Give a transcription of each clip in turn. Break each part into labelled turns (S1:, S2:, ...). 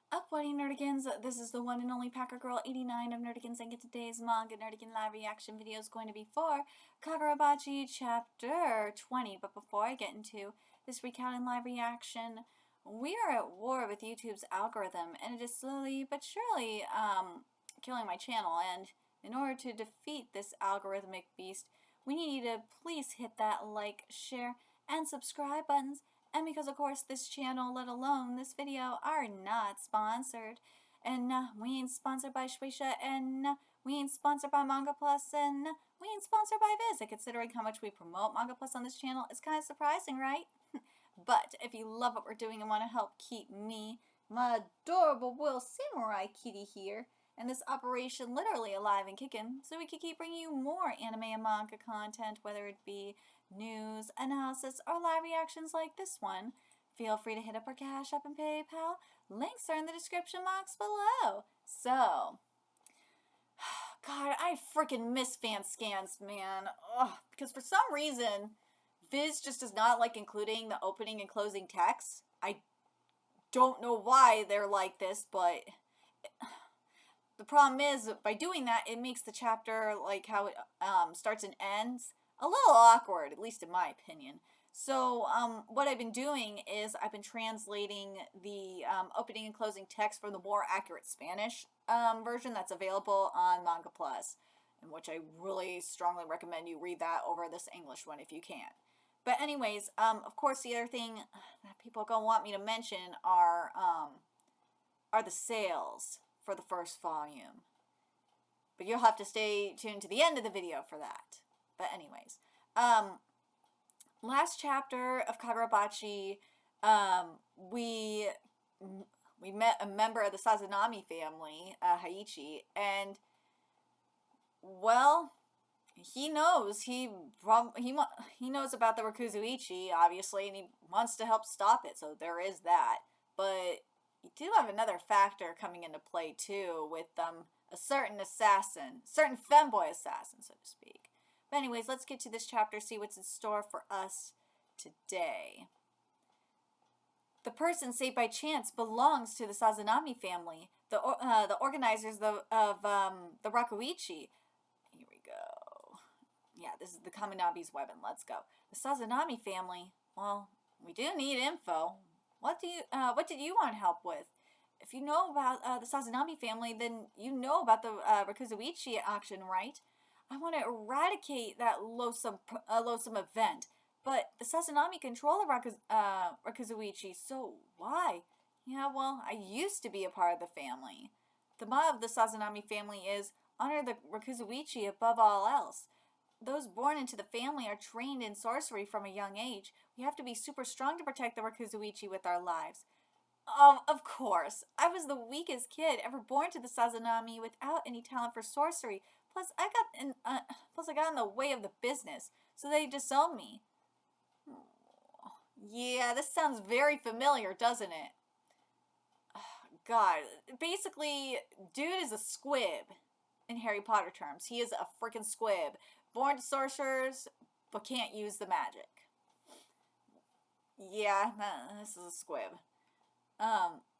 S1: Up, Buddy Nerdigans? This is the one and only Packer Girl 89 of Nerdigans, and today's Manga Nerdigan live reaction video is going to be for Kagurabachi Chapter 20. But before I get into this recounting live reaction, we are at war with YouTube's algorithm, and it is slowly but surely killing my channel. And in order to defeat this algorithmic beast, we need you to please hit that like, share, and subscribe buttons. And because, of course, this channel, let alone this video, are not sponsored. And we ain't sponsored by Shueisha, and we ain't sponsored by Manga Plus, and we ain't sponsored by Viz. And considering how much we promote Manga Plus on this channel, it's kind of surprising, right? But if you love what we're doing and want to help keep me, my adorable Will Samurai Kitty here, and this operation literally alive and kicking, so we can keep bringing you more anime and manga content, whether it be news, analysis, or live reactions like this one, feel free to hit up our Cash App and PayPal. Links are in the description box below. So, God, I freaking miss fan scans, man. Ugh, because for some reason, Viz just does not like including the opening and closing text. I don't know why they're like this, but the problem is, by doing that, it makes the chapter, like how it starts and ends, a little awkward, at least in my opinion. So what I've been doing is I've been translating the opening and closing text from the more accurate Spanish version that's available on Manga Plus, in which I really strongly recommend you read that over this English one if you can. But anyways, of course, the other thing that people are going to want me to mention are the sales for the first volume. But you'll have to stay tuned to the end of the video for that. But anyways, last chapter of Kagurabachi, we met a member of the Sazanami family, Haichi, and well, he knows he knows about the Rakuzuichi, obviously, and he wants to help stop it. So there is that. But you do have another factor coming into play too, with a certain assassin, certain femboy assassin, so to speak. But anyways, let's get to this chapter, see what's in store for us today. The person saved by chance belongs to the Sazanami family, the organizers of the Rakuichi. Here we go. Yeah, this is the Kamunabi'S weapon. Let's go. The Sazanami family. Well, we do need info. What did you want help with? If you know about the Sazanami family, then you know about the Rakuzuichi auction, right? I want to eradicate that loathsome event, but the Sazanami control the Rakuzuichi, so why? Yeah, well, I used to be a part of the family. The motto of the Sazanami family is, honor the Rakuzuichi above all else. Those born into the family are trained in sorcery from a young age. We have to be super strong to protect the Rakuzuichi with our lives. Of course. I was the weakest kid ever born to the Sazanami without any talent for sorcery. Plus, I got in the way of the business, so they disowned me. Yeah, this sounds very familiar, doesn't it? God, basically, dude is a squib in Harry Potter terms. He is a freaking squib. Born to sorcerers, but can't use the magic. Yeah, this is a squib.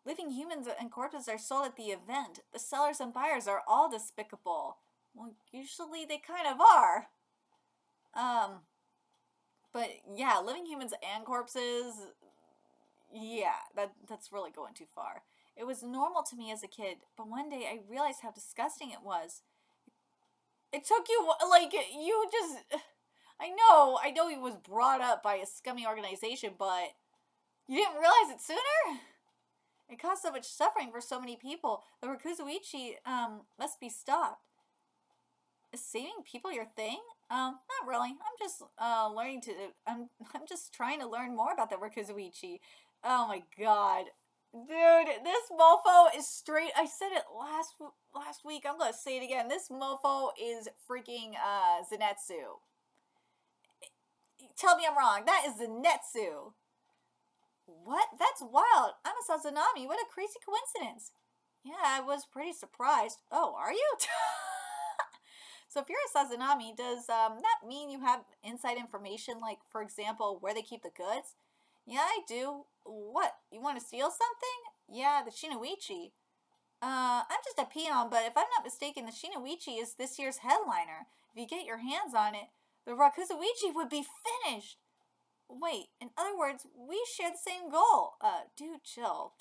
S1: Living humans and corpses are sold at the event. The sellers and buyers are all despicable. Well, usually they kind of are. But yeah, living humans and corpses, yeah, that's really going too far. It was normal to me as a kid, but one day I realized how disgusting it was. It took you, like, you just... I know he was brought up by a scummy organization, but you didn't realize it sooner? It caused so much suffering for so many people. The Rakuzuichi, must be stopped. Is saving people your thing? Not really. I'm just, I'm just trying to learn more about the Rakuzuichi. Oh my god. Dude, this mofo is straight, I said it last week, I'm gonna say it again. This mofo is freaking, Zenitsu. Tell me I'm wrong. That is Zenitsu. What? That's wild. I'm a Sazanami. What a crazy coincidence. Yeah, I was pretty surprised. Oh, are you? So if you're a Sazanami, does that mean you have inside information, like, for example, where they keep the goods? Yeah, I do. What? You want to steal something? Yeah, the Shinoichi. I'm just a peon, but if I'm not mistaken, the Shinoichi is this year's headliner. If you get your hands on it, the Rakuzuichi would be finished. Wait, in other words, we share the same goal. Dude, chill.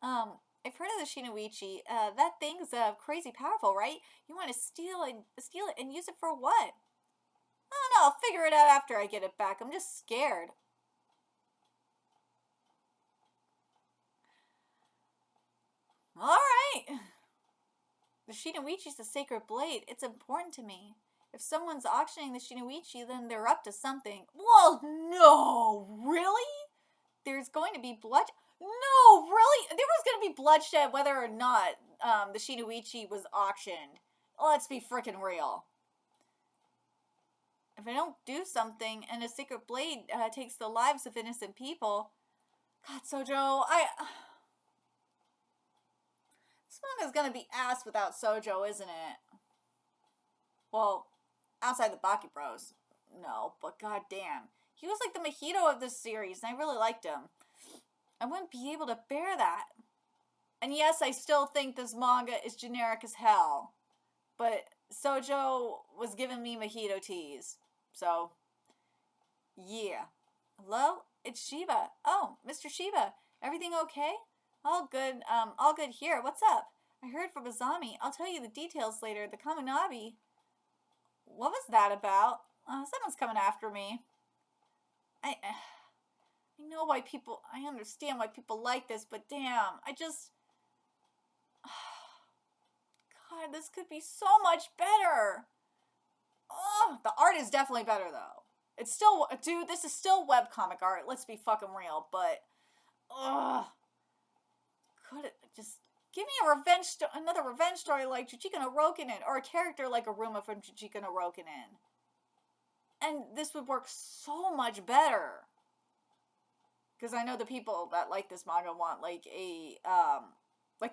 S1: I've heard of the Shinoichi. That thing's crazy powerful, right? You want to steal it and use it for what? I don't know. I'll figure it out after I get it back. I'm just scared. All right. The Shinoichi's a sacred blade. It's important to me. If someone's auctioning the Shinoichi, then they're up to something. Whoa, no, really? There's going to be blood. No, really? There was going to be bloodshed whether or not the Shinoichi was auctioned. Let's be freaking real. If I don't do something and a sacred blade takes the lives of innocent people... God, Sojo, this manga's gonna be ass without Sojo, isn't it? Well, outside the Baki Bros. No, but goddamn. He was like the mojito of this series, and I really liked him. I wouldn't be able to bear that. And yes, I still think this manga is generic as hell. But Sojo was giving me mojito teas. So, yeah. Hello? It's Shiba. Oh, Mr. Shiba. Everything okay? All good here. What's up? I heard from Azami. I'll tell you the details later. The Kamunabi. What was that about? Someone's coming after me. I know why people... I understand why people like this, but damn. God, this could be so much better. Oh, the art is definitely better, though. It's still... Dude, this is still webcomic art. Let's be fucking real, but... Could it just... Give me another revenge story like Jujika no Rokunin, or a character like Aruma from Jujika no Rokunin. And this would work so much better. Because I know the people that like this manga want like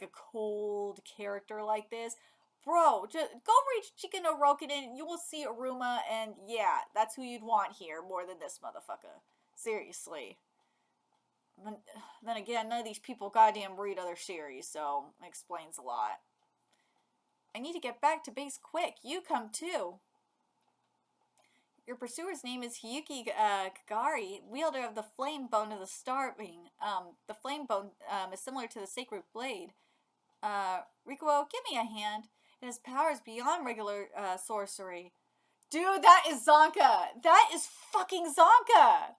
S1: a cold character like this. Bro, just go read Jujika no Rokunin, you will see Aruma, and yeah, that's who you'd want here more than this motherfucker. Seriously. Then again, none of these people goddamn read other series, so it explains a lot. I need to get back to base quick. You come too. Your pursuer's name is Hiyuki Kagari, wielder of the flame bone of the starving. The flame bone is similar to the sacred blade. Rikuo, give me a hand. It has powers beyond regular sorcery. Dude, that is Zonka! That is fucking Zonka!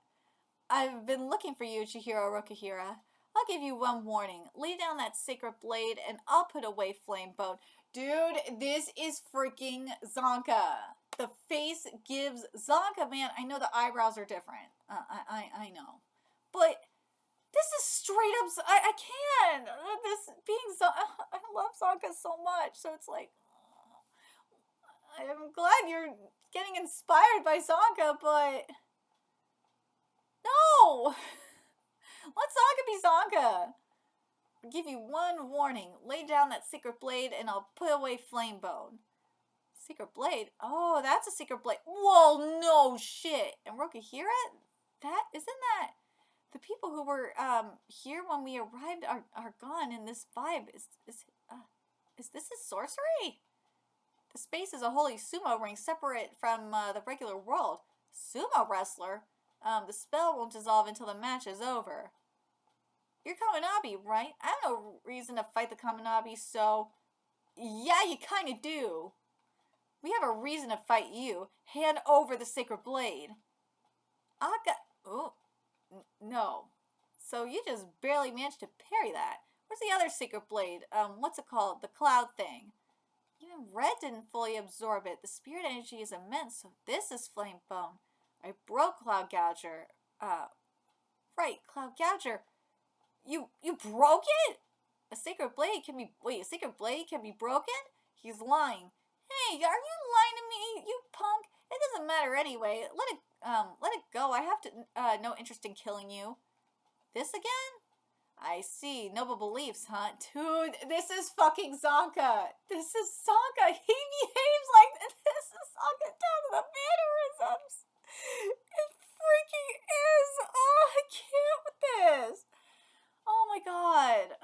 S1: I've been looking for you, Chihiro Rokuhira. I'll give you one warning. Lay down that sacred blade and I'll put away Flame Bone. Dude, this is freaking Zonka. The face gives Zonka, man. I know the eyebrows are different. I know. But this is straight up... I can't. This being Zonka... I love Zonka so much. So it's like... I'm glad you're getting inspired by Zonka, but... No! Let Zonka be Zonka. I'll give you one warning. Lay down that secret blade and I'll put away Flame Bone. Secret blade? Oh, that's a secret blade. Whoa, no shit. And Rokuhira? Isn't that... The people who were here when we arrived are gone, and this vibe is this a sorcery? The space is a holy sumo ring separate from the regular world. Sumo wrestler? The spell won't dissolve until the match is over. You're Kamunabi, right? I have no reason to fight the Kamunabi, so... Yeah, you kinda do. We have a reason to fight you. Hand over the sacred blade. Oh, no. So you just barely managed to parry that. Where's the other secret blade? What's it called? The cloud thing. Even Red didn't fully absorb it. The spirit energy is immense, so this is Flame Bone. I broke Cloud Gouger. Right, Cloud Gouger. You broke it? A sacred blade can be... Wait, a sacred blade can be broken? He's lying. Hey, are you lying to me, you punk? It doesn't matter anyway. Let it go. I have no interest in killing you. This again? I see. Noble beliefs, huh? Dude, this is fucking Zonka. This is Zonka. He behaves like this is Zonka down to the mannerisms. It freaking is. Oh, I can't with this. Oh my god.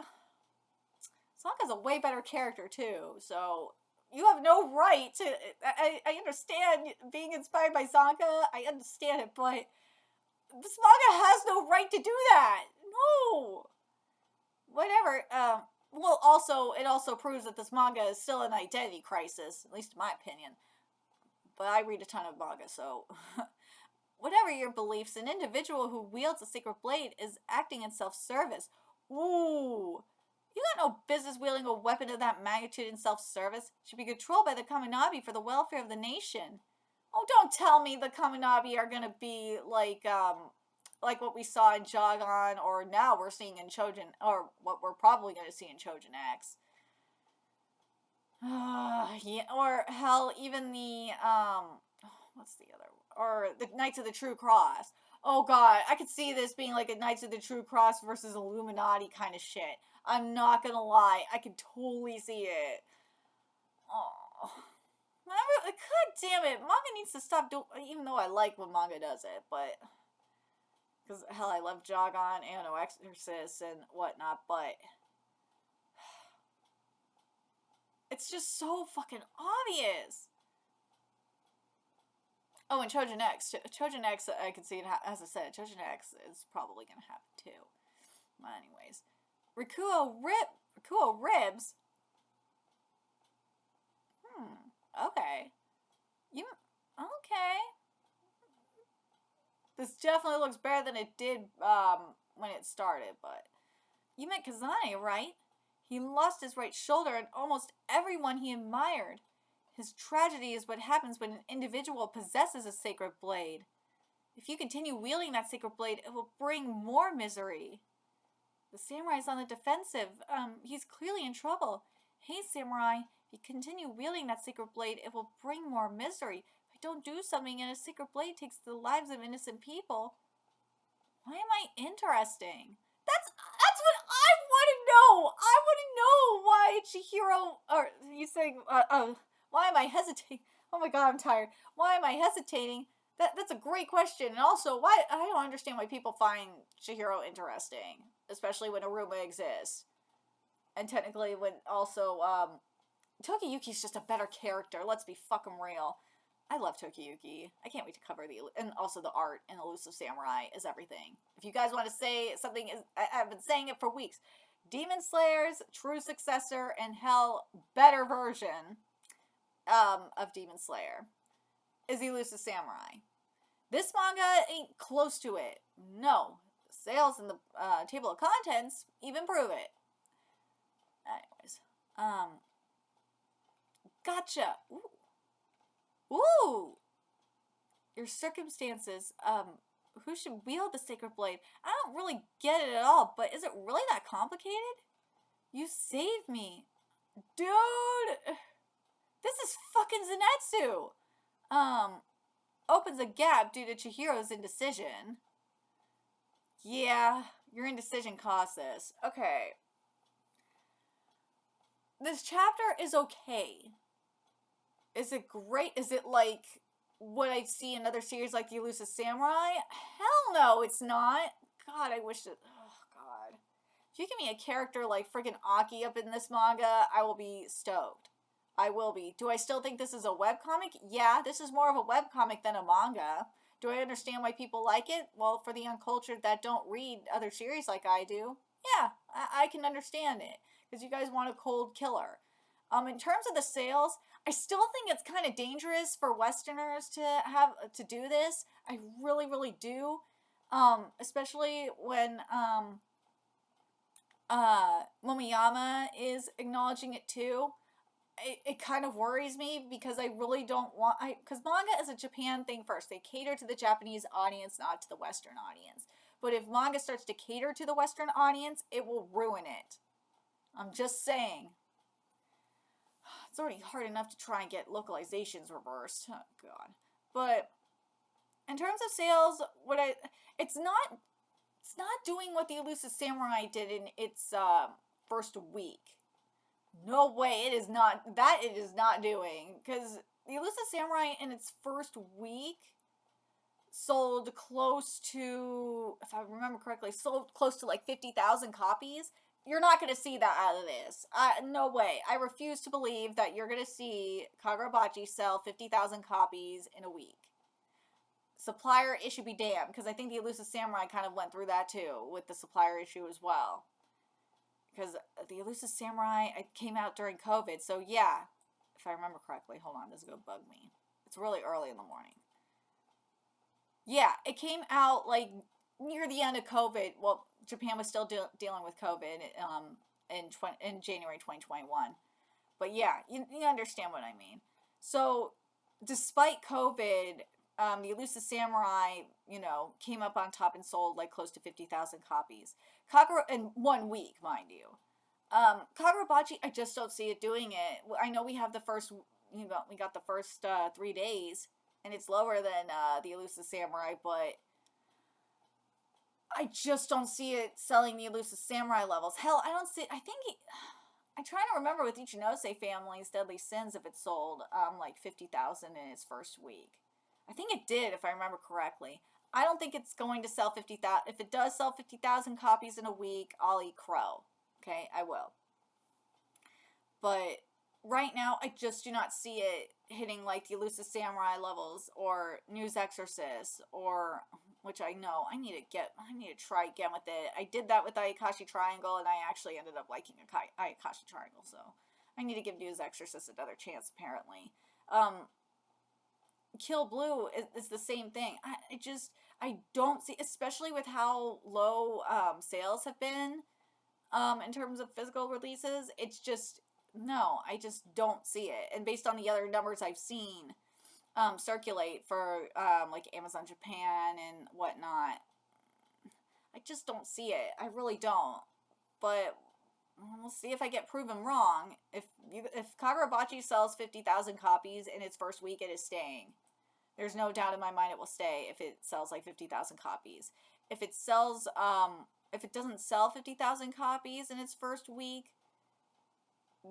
S1: Sokka's a way better character, too, so you have no right to... I understand being inspired by Sokka, I understand it, but this manga has no right to do that. No. Whatever. Well, also, it also proves that this manga is still an identity crisis, at least in my opinion. But I read a ton of manga, so... Whatever your beliefs, an individual who wields a sacred blade is acting in self-service. Ooh. You got no business wielding a weapon of that magnitude in self-service. Should be controlled by the Kamunabi for the welfare of the nation. Oh, don't tell me the Kamunabi are gonna be like what we saw in Jogon, or now we're seeing in Chojin, or what we're probably gonna see in Chojin X. Yeah, or hell, even the, what's the other, or the Knights of the True Cross. Oh god, I could see this being like a Knights of the True Cross versus Illuminati kind of shit. I'm not gonna lie, I could totally see it. Oh, god damn it, manga needs to stop doing, even though I like when manga does it, but, because hell, I love Jogon, Anno Exorcist, and whatnot, but it's just so fucking obvious. Oh, and Chojin X. Chojin X, I can see it, as I said, Chojin X is probably going to happen too. But anyways. Rikuo Ribs? Okay. Okay. This definitely looks better than it did, when it started, but... You meant Kazane, right? He lost his right shoulder and almost everyone he admired. His tragedy is what happens when an individual possesses a sacred blade. If you continue wielding that sacred blade, it will bring more misery. The samurai's on the defensive. He's clearly in trouble. Hey, samurai, if you continue wielding that sacred blade, it will bring more misery. If I don't do something and a sacred blade takes the lives of innocent people. Why am I interesting? That's what I want to know. I want to know why Chihiro, or you saying, why am I hesitating? Oh my god, I'm tired. Why am I hesitating? That's a great question. And also, why I don't understand why people find Chihiro interesting, especially when Aruma exists. And technically when also, Tokiyuki's just a better character. Let's be fucking real. I love Tokiyuki. I can't wait to cover and also the art in Elusive Samurai is everything. If you guys want to say something, I've been saying it for weeks. Demon Slayer's true successor and hell better version of Demon Slayer is Elusive Samurai. This manga ain't close to it. No. The sales in the table of contents even prove it. Anyways. Gotcha. Ooh. Your circumstances. Who should wield the sacred blade? I don't really get it at all, but is it really that complicated? You saved me. Dude! This is fucking Zenitsu! Opens a gap due to Chihiro's indecision. Yeah, your indecision caused this. Okay. This chapter is okay. Is it great? Is it like what I see in other series like The Elusive Samurai? Hell no, it's not. God, I wish that... Oh, God. If you give me a character like freaking Aki up in this manga, I will be stoked. I will be. Do I still think this is a webcomic? Yeah, this is more of a webcomic than a manga. Do I understand why people like it? Well, for the uncultured that don't read other series like I do, yeah, I can understand it. Because you guys want a cold killer. In terms of the sales, I still think it's kind of dangerous for Westerners to do this. I really, really do. Especially when Momoyama is acknowledging it too. It kind of worries me because I really don't want... Because manga is a Japan thing first. They cater to the Japanese audience, not to the Western audience. But if manga starts to cater to the Western audience, it will ruin it. I'm just saying. It's already hard enough to try and get localizations reversed. Oh, God. But in terms of sales, it's not doing what the Elusive Samurai did in its first week. No way, it is not. That it is not doing. Because the Elusive Samurai in its first week sold close to, if I remember correctly, sold close to like 50,000 copies. You're not going to see that out of this. No way. I refuse to believe that you're going to see Kagurabachi sell 50,000 copies in a week. Supplier issue be damned, because I think the Elusive Samurai kind of went through that too, with the supplier issue as well. Because the Elusive Samurai came out during COVID, so yeah, if I remember correctly, hold on, this is going to bug me. It's really early in the morning. Yeah, it came out like near the end of COVID. Well, Japan was still dealing with COVID in January 2021. But yeah, you understand what I mean. So, despite COVID, the Elusive Samurai, came up on top and sold like close to 50,000 copies. Kagura in 1 week, mind you. Kagurabachi, I just don't see it doing it. I know we have the first, we got the first 3 days, and it's lower than the Elusive Samurai, but I just don't see it selling the Elusive Samurai levels. Hell, I'm trying to remember with Ichinose Family's Deadly Sins if it sold like 50,000 in its first week. I think it did, if I remember correctly. I don't think it's going to sell 50,000. If it does sell 50,000 copies in a week, I'll eat crow. Okay, I will. But right now, I just do not see it hitting like the Elusive Samurai levels or News Exorcist, or which I know I need to try again with it. I did that with Ayakashi Triangle, and I actually ended up liking Ayakashi Triangle, so I need to give News Exorcist another chance, apparently. Kill Blue is the same thing. I don't see, especially with how low sales have been in terms of physical releases, it's just, no, I just don't see it. And based on the other numbers I've seen circulate for like Amazon Japan and whatnot, I just don't see it. I really don't. But we'll see if I get proven wrong. If Kagurabachi sells 50,000 copies in its first week, it is staying. There's no doubt in my mind it will stay if it sells like 50,000 copies. If it sells, if it doesn't sell 50,000 copies in its first week,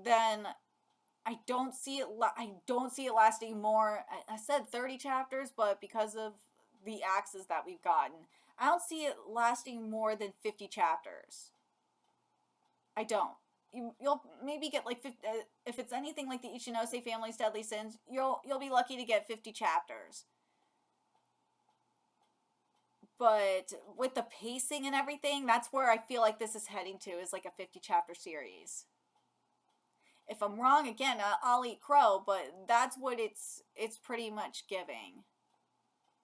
S1: then I don't see it lasting more. I said 30 chapters, but because of the axes that we've gotten, I don't see it lasting more than 50 chapters. I don't. You'll maybe get like 50, if it's anything like the Ichinose Family's Deadly Sins, you'll be lucky to get 50 chapters. But with the pacing and everything, that's where I feel like this is heading to, is like a 50 chapter series. If I'm wrong, again, I'll eat crow, but that's what it's pretty much giving.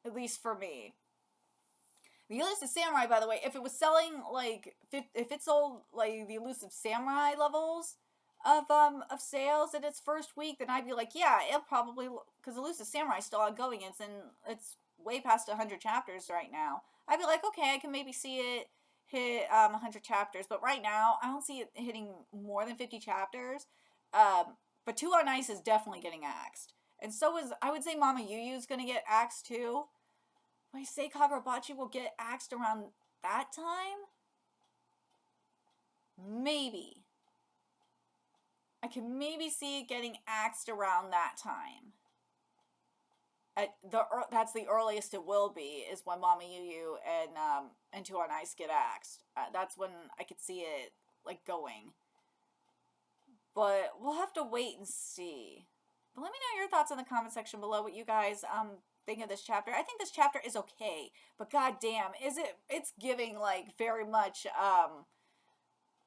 S1: At least for me. The Elusive Samurai, by the way, if it was selling like, if it sold like the Elusive Samurai levels of sales in its first week, then I'd be like, yeah, it'll probably, because Elusive Samurai is still ongoing, it's way past 100 chapters right now. I'd be like, okay, I can maybe see it hit 100 chapters, but right now I don't see it hitting more than 50 chapters. But 2 on Ice is definitely getting axed, and so is, I would say, Mama Yuu's gonna get axed too. I say Kagurabachi will get axed around that time? Maybe. I can maybe see it getting axed around that time. That's the earliest it will be, is when Mama Yu and 2 on Ice get axed. That's when I could see it like going. But we'll have to wait and see. But let me know your thoughts in the comment section below, what you guys think of this chapter. I think this chapter is okay, but goddamn, it's giving like very much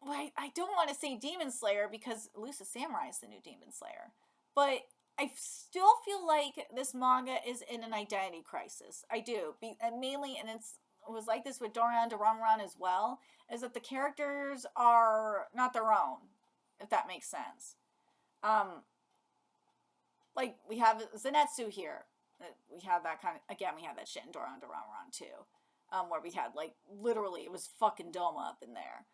S1: like, I don't want to say Demon Slayer, because Elusive Samurai is the new Demon Slayer, but I still feel like this manga is in an identity crisis. I do, and mainly, and it was like this with Doran Doranran as well, is that the characters are not their own, if that makes sense. Like, we have Zenitsu here. We have that kind of, again, we have that shit in Doran Doranran too. Where we had, like, literally, it was fucking Doma up in there.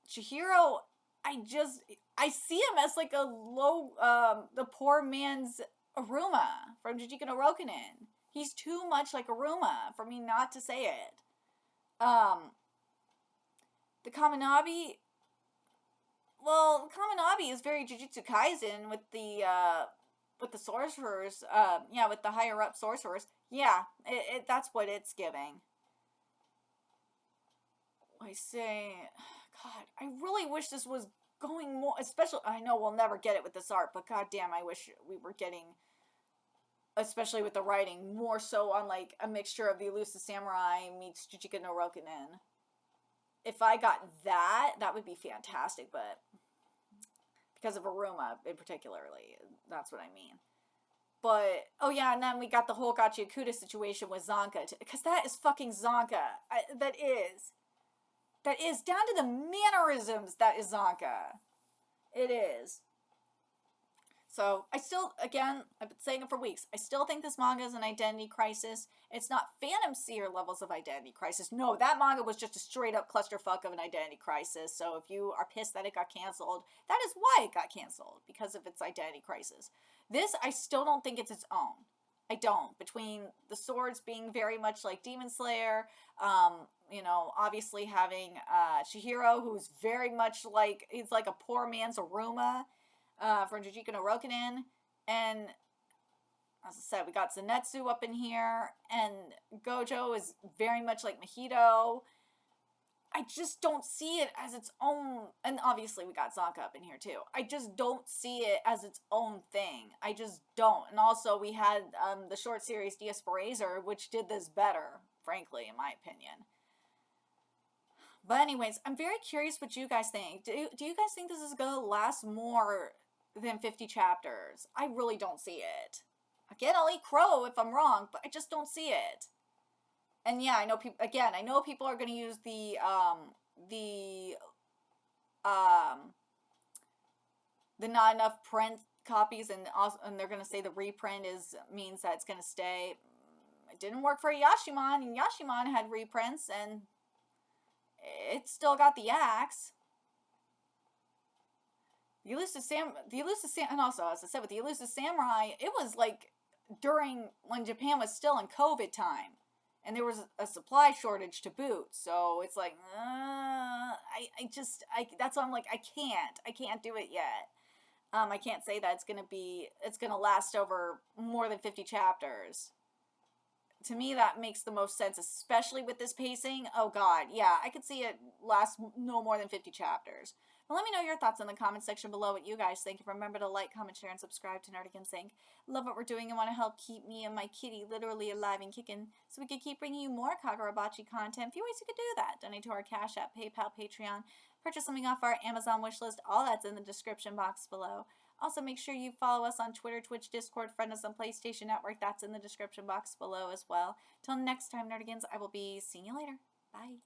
S1: Chihiro, I see him as, like, a low, the poor man's Aruma from Jujutsu no Rokunin. He's too much like Aruma for me not to say it. The Kamunabi, well, Kamunabi is very Jujutsu Kaisen with the sorcerers, yeah, with the higher up sorcerers. Yeah, that's what it's giving. I say, God, I really wish this was going more, especially, I know we'll never get it with this art, but goddamn, I wish we were getting, especially with the writing, more so on like a mixture of the Elusive Samurai meets Jujika no Rokunin. If I got that, that would be fantastic, but because of Aruma in particularly, that's what I mean. But, oh yeah, and then we got the whole Gachi Akuta situation with Zonka, because that is fucking Zonka. That is. That is, down to the mannerisms, that is Zonka. It is. So, I still, again, I've been saying it for weeks, I still think this manga is an identity crisis. It's not Phantom Seer levels of identity crisis. No, that manga was just a straight up clusterfuck of an identity crisis. So, if you are pissed that it got canceled, that is why it got canceled, because of its identity crisis. This, I still don't think it's its own. I don't. Between the swords being very much like Demon Slayer, you know, obviously having Chihiro, who's very much like, he's like a poor man's Aruma from Jujutsu no Rokunin, and as I said, we got Zenitsu up in here, and Gojo is very much like Mahito. I just don't see it as its own, and obviously we got Zonka up in here too. I just don't see it as its own thing. I just don't. And also we had the short series Diasporazer, which did this better, frankly, in my opinion. But anyways, I'm very curious what you guys think. Do you guys think this is going to last more than 50 chapters? I really don't see it. Again, I'll eat crow if I'm wrong, but I just don't see it. And yeah, I know people. Again, I know people are going to use the um the not enough print copies, and also, and they're going to say the reprint means that it's going to stay. It didn't work for Yashiman, and Yashiman had reprints, and it still got the axe. The Elusive and also, as I said, with the Elusive Samurai, it was like during when Japan was still in COVID time, and there was a supply shortage to boot. So it's like, that's why I'm like, I can't do it yet. I can't say that it's gonna last over more than 50 chapters. To me, that makes the most sense, especially with this pacing. Oh god, yeah, I could see it last no more than 50 chapters. But let me know your thoughts in the comment section below, what you guys think. And remember to like, comment, share, and subscribe to Nerdigans Inc. Love what we're doing and want to help keep me and my kitty literally alive and kicking, so we can keep bringing you more Kagurabachi content. A few ways you could do that: donate to our Cash App, PayPal, Patreon, purchase something off our Amazon wishlist. All that's in the description box below. Also, make sure you follow us on Twitter, Twitch, Discord, friend us on PlayStation Network. That's in the description box below as well. Till next time, Nerdigans, I will be seeing you later. Bye.